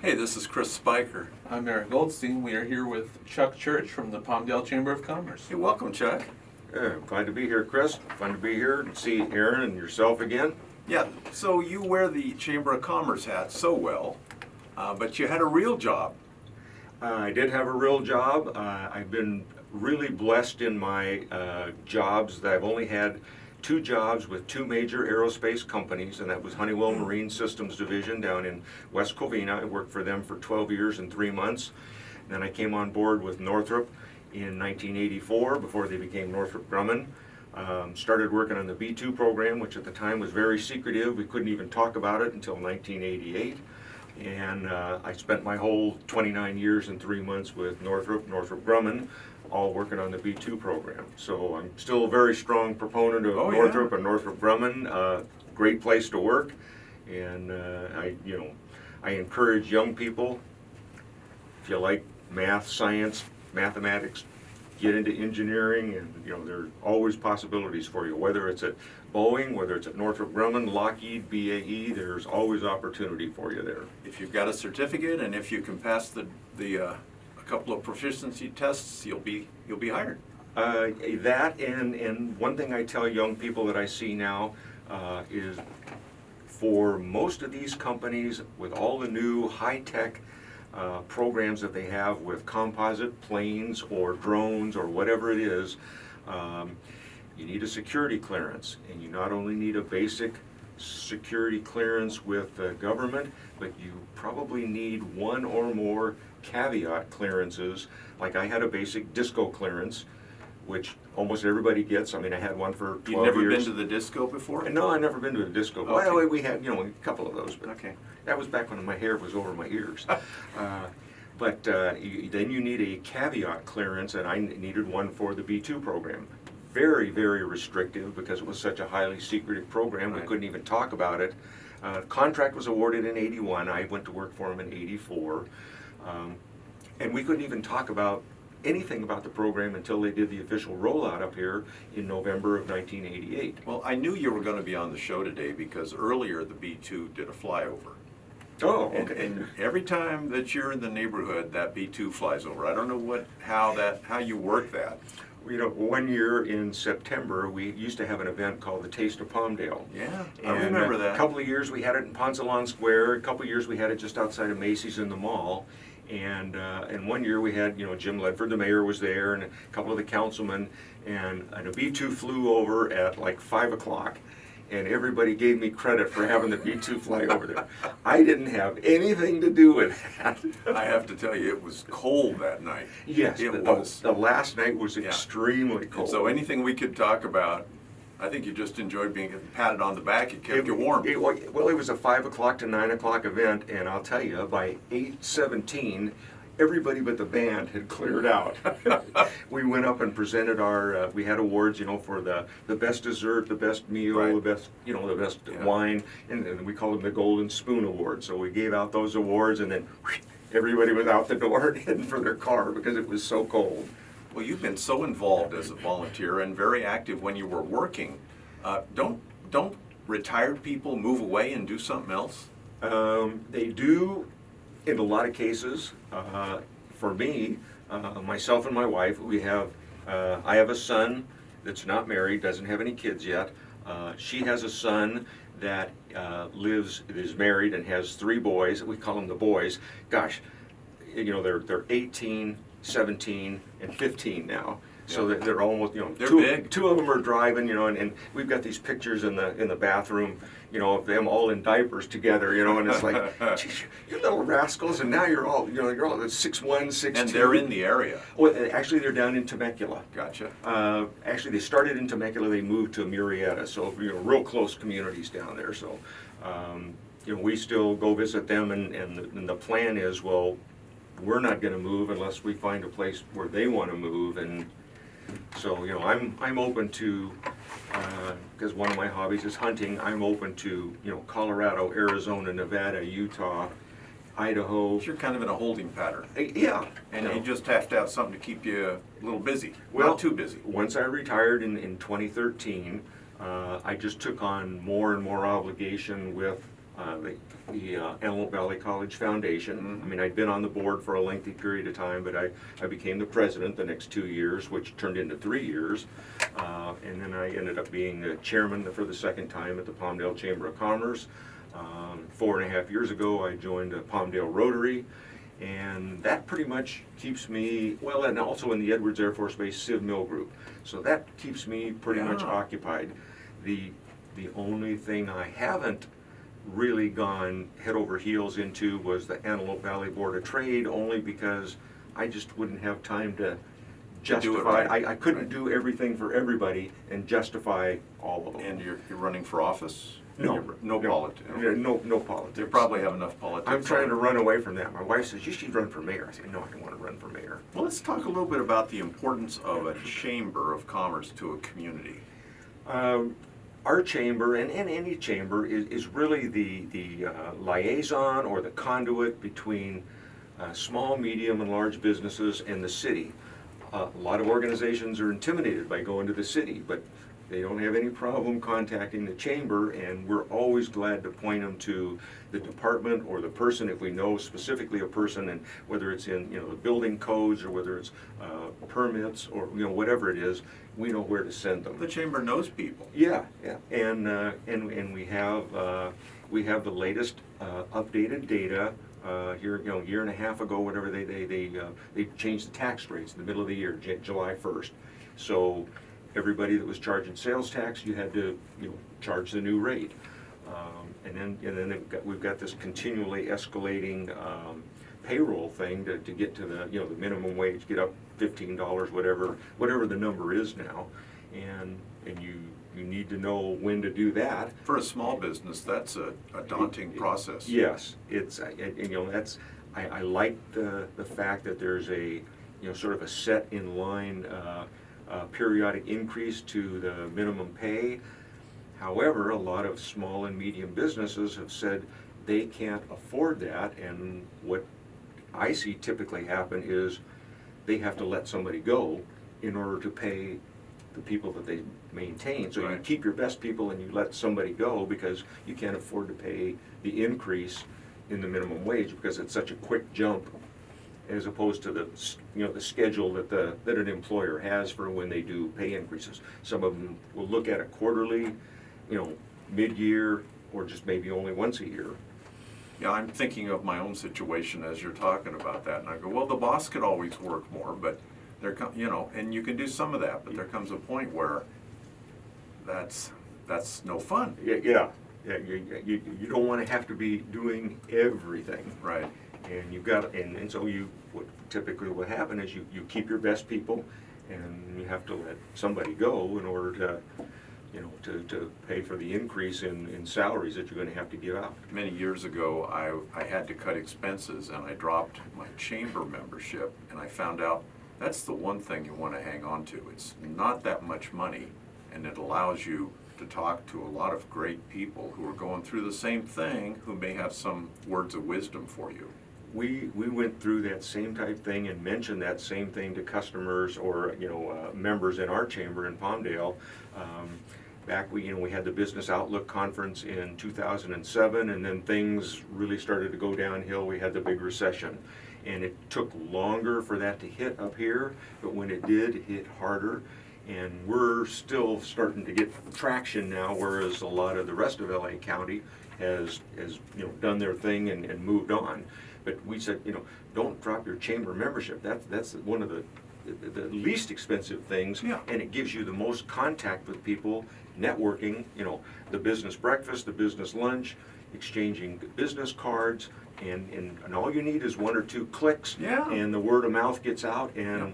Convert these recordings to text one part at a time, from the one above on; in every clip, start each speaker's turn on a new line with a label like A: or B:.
A: Hey, this is Chris Spiker.
B: I'm Eric Goldstein. We are here with Chuck Church from the Palmdale Chamber of Commerce.
A: Hey, welcome, Chuck.
C: Yeah, glad to be here, Chris. Fun to be here and see Aaron and yourself again.
A: Yeah, so you wear the Chamber of Commerce hat so well, but you had a real job.
C: I did have a real job. I've been really blessed in my jobs. That I've only had two jobs with two major aerospace companies, and that was Honeywell Marine Systems Division down in West Covina. I worked for them for 12 years and 3 months. Then I came on board with Northrop in 1984 before they became Northrop Grumman. Started working on the B-2 program, which at the time was very secretive. We couldn't even talk about it until 1988. And I spent my whole 29 years and 3 months with Northrop Grumman, all working on the B-2 program. So I'm still a very strong proponent of Northrop and Northrop Grumman. Great place to work, and I encourage young people, if you like math, science, mathematics, get into engineering, and there are always possibilities for you. Whether it's at Boeing, whether it's at Northrop Grumman, Lockheed, BAE, there's always opportunity for you there.
A: If you've got a certificate and if you can pass the a couple of proficiency tests, you'll be hired.
C: That and one thing I tell young people that I see now is for most of these companies with all the new high-tech programs that they have with composite planes or drones or whatever it is, you need a security clearance, and you not only need a basic security clearance with the government, but you probably need one or more caveat clearances. Like I had a basic disco clearance, which almost everybody gets. I mean, I had one for 12 years.
A: You've never been to the disco before?
C: No, I've never been to a disco.
A: Okay.
C: Well, we had, a couple of those, but
A: Okay.
C: that was back when my hair was over my ears. Then you need a caveat clearance, and I needed one for the B-2 program. Very, very restrictive because it was such a highly secretive program.
A: Right.
C: We couldn't even talk about it. Contract was awarded in '81. I went to work for him in '84. And we couldn't even talk about anything about the program until they did the official rollout up here in November of 1988.
A: Well, I knew you were going to be on the show today because earlier the B-2 did a flyover.
C: Oh,
A: And,
C: okay.
A: and every time that you're in the neighborhood, that B-2 flies over. I don't know how you work that.
C: One year in September, we used to have an event called the Taste of Palmdale.
A: Yeah, I
C: And
A: remember that.
C: A couple of years we had it in Ponsalon Square. A couple of years we had it just outside of Macy's in the mall. And 1 year we had, Jim Ledford, the mayor, was there, and a couple of the councilmen, and a B-2 flew over at like 5 o'clock. And everybody gave me credit for having the B-2 fly over there. I didn't have anything to do with that.
A: I have to tell you, it was cold that night.
C: Yes,
A: It was.
C: the last night was
A: Yeah.
C: extremely cold.
A: And so anything we could talk about, I think you just enjoyed being patted on the back. It kept you warm.
C: It was a 5 o'clock to 9 o'clock event, and I'll tell you, by 8:17, everybody but the band had cleared out. We went up and presented we had awards, for the best dessert, the best meal,
A: Right.
C: the best, the best
A: Yeah.
C: wine, and we called them the Golden Spoon Award. So we gave out those awards, and then everybody was out the door and heading for their car because it was so cold.
A: Well, you've been so involved as a volunteer and very active when you were working. Don't retired people move away and do something else?
C: They do in a lot of cases. For me, myself and my wife, I have a son that's not married, doesn't have any kids yet. She has a son that is married and has 3 boys. We call them the boys. Gosh, they're 18, 17, and 15 now. So
A: Yeah.
C: they're almost,
A: They're
C: two,
A: big.
C: two of them are driving, and we've got these pictures in the bathroom, of them all in diapers together, and it's like, geez, you little rascals, and now you're all 6'1", 6'2".
A: And they're in the area.
C: Well, actually, they're down in Temecula.
A: Gotcha.
C: Actually, they started in Temecula, they moved to Murrieta, so real close communities down there. So, we still go visit them, and the plan is, well, we're not going to move unless we find a place where they want to move, and so I'm open to, because one of my hobbies is hunting. I'm open to Colorado, Arizona, Nevada, Utah, Idaho.
A: You're kind of in a holding pattern.
C: Yeah.
A: And you just have to have something to keep you a little busy,
C: Well,
A: not too busy.
C: Once I retired in 2013, I just took on more and more obligation with the Antelope Valley College Foundation. I mean, I'd been on the board for a lengthy period of time, but I became the president the next 2 years, which turned into 3 years. And then I ended up being the chairman for the second time at the Palmdale Chamber of Commerce. 4.5 years ago, I joined the Palmdale Rotary, and that pretty much keeps me, well, and also in the Edwards Air Force Base Civ Mill Group. So that keeps me pretty much occupied. The only thing I haven't really gone head over heels into was the Antelope Valley Board of Trade, only because I just wouldn't have time to justify.
A: right.
C: I couldn't do everything for everybody and justify all of them.
A: And you're running for office?
C: No.
A: No politics?
C: No politics.
A: You probably have enough politics.
C: I'm trying to run away from that. My wife says, you should run for mayor. I say, no, I don't want to run for mayor.
A: Well, let's talk a little bit about the importance of a chamber of commerce to a community.
C: Our chamber, and any chamber, is really the liaison or the conduit between small, medium, and large businesses and the city. A lot of organizations are intimidated by going to the city, but they don't have any problem contacting the chamber, and we're always glad to point them to the department or the person if we know specifically a person, and whether it's in the building codes or whether it's permits or whatever it is, we know where to send them.
A: The chamber knows people.
C: Yeah, and we have the latest updated data. Here, year and a half ago, whatever they changed the tax rates in the middle of the year, July 1st. So everybody that was charging sales tax, you had to charge the new rate. And then we've got this continually escalating payroll thing to get to the minimum wage, get up $15, whatever the number is now, and you need to know when to do that.
A: For a small business, that's a daunting process.
C: Yes, I like the fact that there's a sort of a set in line periodic increase to the minimum pay. However, a lot of small and medium businesses have said they can't afford that, and what I see typically happen is they have to let somebody go in order to pay the people that they maintain. So you keep your best people and you let somebody go because you can't afford to pay the increase in the minimum wage because it's such a quick jump, as opposed to the schedule that an employer has for when they do pay increases. Some of them will look at it quarterly, mid-year, or just maybe only once a year.
A: Yeah, I'm thinking of my own situation as you're talking about that, and I go, well, the boss could always work more, but and you can do some of that, but there comes a point where that's no fun.
C: Yeah. You don't want to have to be doing everything.
A: Right.
C: And you've got, and so what typically will happen is you keep your best people, and you have to let somebody go in order to pay for the increase in salaries that you're going to have to give out.
A: Many years ago, I had to cut expenses, and I dropped my chamber membership, and I found out that's the one thing you want to hang on to. It's not that much money, and it allows you to talk to a lot of great people who are going through the same thing, who may have some words of wisdom for you.
C: We went through that same type thing and mentioned that same thing to customers or members in our chamber in Palmdale. Back we had the Business Outlook Conference in 2007, and then things really started to go downhill. We had the big recession, and it took longer for that to hit up here, but when it did, it hit harder. And we're still starting to get traction now, whereas a lot of the rest of LA County has done their thing and moved on. But we said, don't drop your chamber membership. That's one of the least expensive things,
A: Yeah.
C: and it gives you the most contact with people, networking, the business breakfast, the business lunch, exchanging business cards, and all you need is 1 or 2 clicks,
A: Yeah.
C: and the word of mouth gets out, and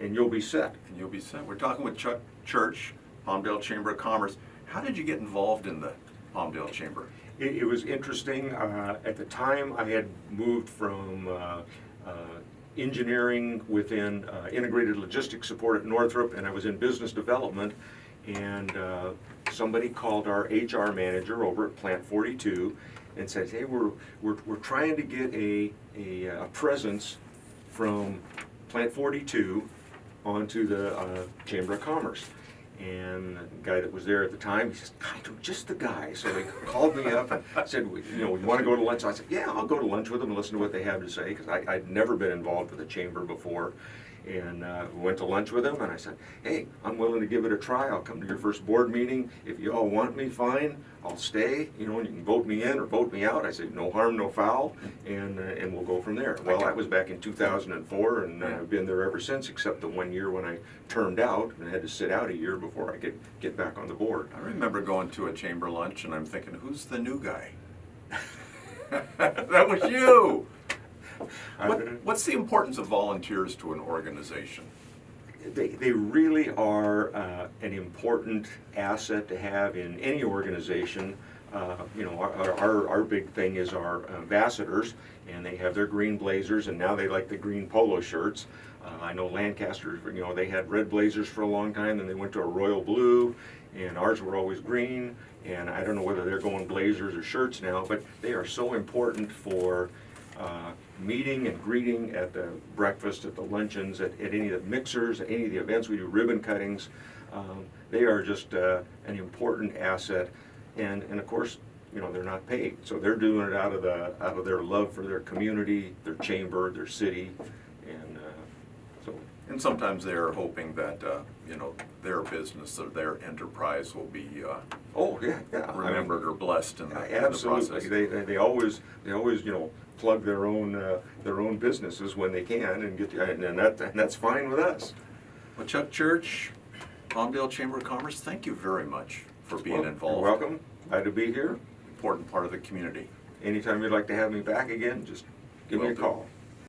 C: you'll be set.
A: And you'll be set. We're talking with Chuck Church, Palmdale Chamber of Commerce. How did you get involved in the Palmdale Chamber?
C: It was interesting. At the time, I had moved from engineering within integrated logistics support at Northrop, and I was in business development, and somebody called our HR manager over at Plant 42 and said, hey, we're trying to get a presence from Plant 42 onto the Chamber of Commerce. And the guy that was there at the time, he says, I'm just the guy. So they called me up and said, you want to go to lunch? I said, yeah, I'll go to lunch with them and listen to what they have to say, because I'd never been involved with the chamber before. And we went to lunch with them, and I said, hey, I'm willing to give it a try. I'll come to your first board meeting. If you all want me, fine, I'll stay, and you can vote me in or vote me out. I said, no harm, no foul, and we'll go from there. Well, that was back in 2004, and I've been there ever since, except the 1 year when I turned out and had to sit out a year before I could get back on the board.
A: I remember going to a chamber lunch and I'm thinking, who's the new guy? That was you! What's the importance of volunteers to an organization?
C: They really are an important asset to have in any organization. Our big thing is our ambassadors, and they have their green blazers, and now they like the green polo shirts. I know Lancaster, they had red blazers for a long time, then they went to a royal blue, and ours were always green, and I don't know whether they're going blazers or shirts now, but they are so important for meeting and greeting at the breakfast, at the luncheons, at any of the mixers, at any of the events we do, ribbon cuttings. They are just an important asset, and of course, they're not paid, so they're doing it out of their love for their community, their chamber, their city, and so.
A: And sometimes they're hoping that their business or their enterprise will be
C: Oh yeah.
A: remembered or blessed in the
C: Absolutely.
A: process.
C: They always plug their own businesses when they can and and that's fine with us.
A: Well, Chuck Church, Palmdale Chamber of Commerce, thank you very much for being involved.
C: You're welcome. Glad to be here.
A: Important part of the community.
C: Anytime you'd like to have me back again, just give me a
A: Will do.
C: call.